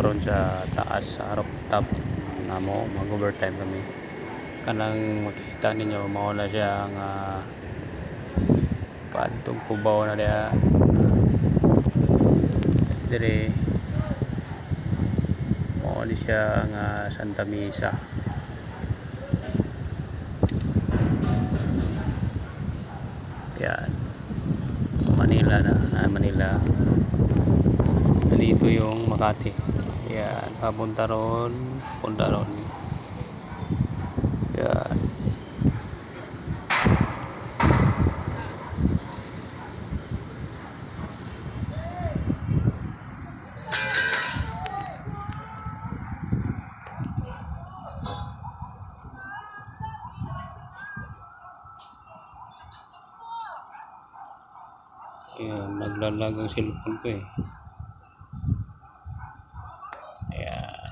ron sa taas sa rooftop na mo mag-overtime kami. Kanang makita ninyo mao na siya nga padtong kubaw na dia dire mao ni siya nga Santa Misa. Yan, Manila na Manila. Dito yung Makati. Yan, papunta ron, punta ron. Yan. Yan, naglalag ang cellphone ko eh.